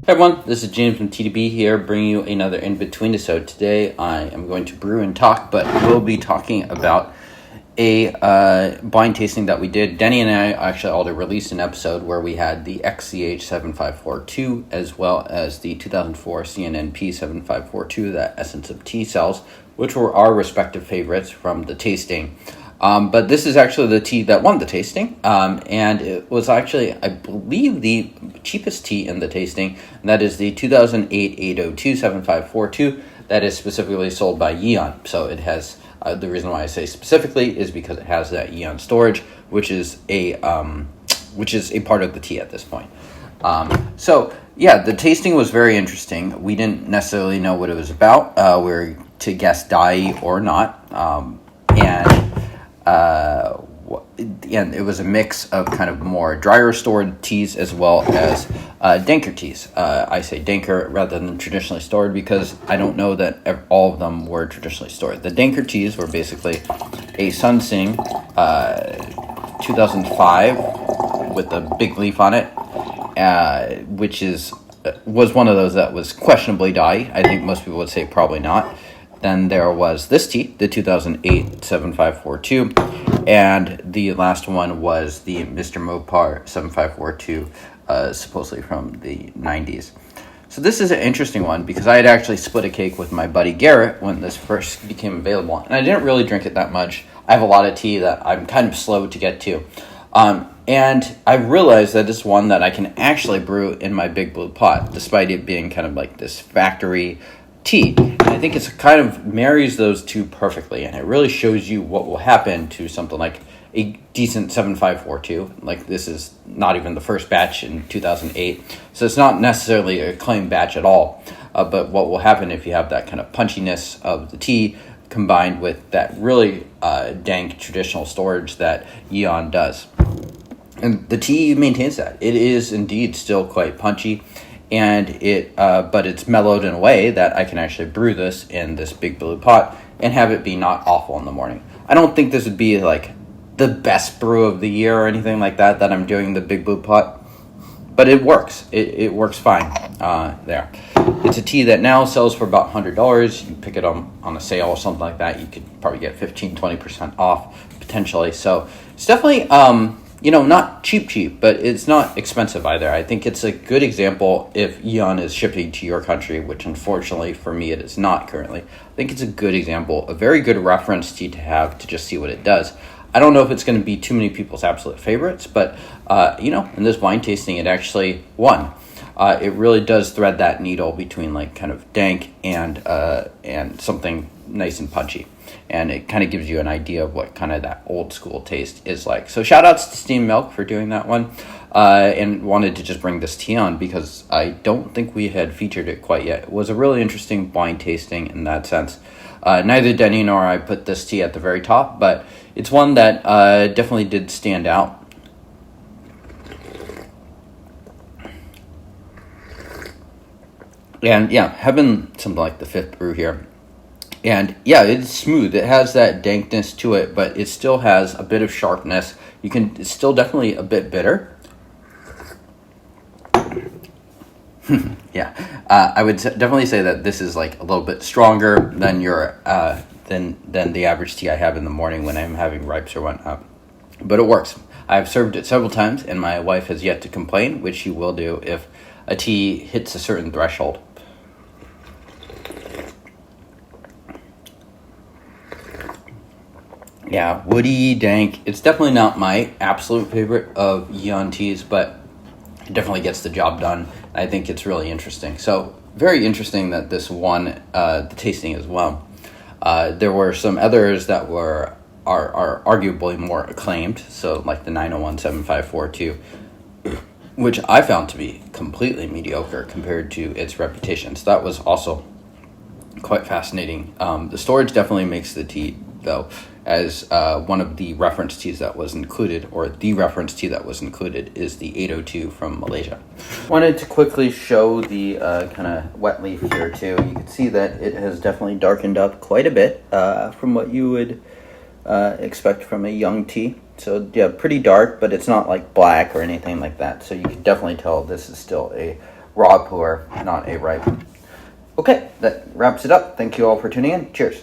Hey everyone, this is James from TDB here, bringing you another Inbetweenisode. Today I am going to brew and talk, but we'll be talking about a blind tasting that we did. Denny and I actually already released an episode where we had the XCH7542 as well as the 2004 CNNP 7542, that Essence of Tea cells, which were our respective favorites from the tasting. But this is actually the tea that won the tasting, and it was actually, I believe, the cheapest tea in the tasting, and that is the 2008 802 7542 that is specifically sold by Yee On. So it has, the reason why I say specifically is because it has that Yee On storage, which is a part of the tea at this point. So yeah, the tasting was very interesting. We didn't necessarily know what it was about. We were to guess Dayi or not, and it was a mix of kind of more drier stored teas as well as danker teas. I say danker rather than traditionally stored because I don't know that all of them were traditionally stored. The danker teas were basically a Sunsing 2005 with a big leaf on it, which was one of those that was questionably Dayi. I think most people would say probably not. Then there was this tea, the 2008 7542, and the last one was the Mr. Mopar 7542, supposedly from the 90s. So this is an interesting one because I had actually split a cake with my buddy Garrett when this first became available, and I didn't really drink it that much. I have a lot of tea that I'm kind of slow to get to. And I realized that it's one that I can actually brew in my big blue pot, despite it being kind of like this factory tea. And I think it's kind of marries those two perfectly, and it really shows you what will happen to something like a decent 7542. Like, this is not even the first batch in 2008, so it's not necessarily a claimed batch at all, but what will happen if you have that kind of punchiness of the tea combined with that really dank traditional storage that Yee On does. And the tea maintains that. It is indeed still quite punchy, and but it's mellowed in a way that I can actually brew this in this big blue pot and have it be not awful in the morning. I don't think this would be like the best brew of the year or anything like that I'm doing in the big blue pot, but it works. It works fine there. It's a tea that now sells for about $100. You pick it on a sale or something like that, you could probably get 15-20% off potentially. So it's definitely not cheap, but it's not expensive either. I think it's a good example if Yee On is shipping to your country, which unfortunately for me it is not currently. I think it's a good example, a very good reference tea to have to just see what it does. I don't know if it's going to be too many people's absolute favorites, but in this wine tasting it actually won. It really does thread that needle between like kind of dank and something nice and punchy. And it kind of gives you an idea of what kind of that old school taste is like. So shout outs to Steamed Milk for doing that one. And wanted to just bring this tea on because I don't think we had featured it quite yet. It was a really interesting wine tasting in that sense. Neither Denny nor I put this tea at the very top, but it's one that definitely did stand out. And yeah, having something like the fifth brew here. And yeah, it's smooth. It has that dankness to it, but it still has a bit of sharpness. It's still definitely a bit bitter. Yeah, I would definitely say that this is like a little bit stronger than than the average tea I have in the morning when I'm having ripes or whatnot. But it works. I've served it several times, and my wife has yet to complain, which she will do if a tea hits a certain threshold. Yeah, woody, dank. It's definitely not my absolute favorite of Yee On teas, but it definitely gets the job done. I think it's really interesting. So, very interesting that this won the tasting as well. There were some others that are arguably more acclaimed, so like the 901 7542, which I found to be completely mediocre compared to its reputation. So that was also quite fascinating. The storage definitely makes the tea, though, as one of the reference teas that was included, or the reference tea that was included, is the 802 from Malaysia. Wanted to quickly show the kind of wet leaf here too. You can see that it has definitely darkened up quite a bit from what you would expect from a young tea. So yeah, pretty dark, but it's not like black or anything like that. So you can definitely tell this is still a raw pour, not a ripe. Okay, that wraps it up. Thank you all for tuning in. Cheers.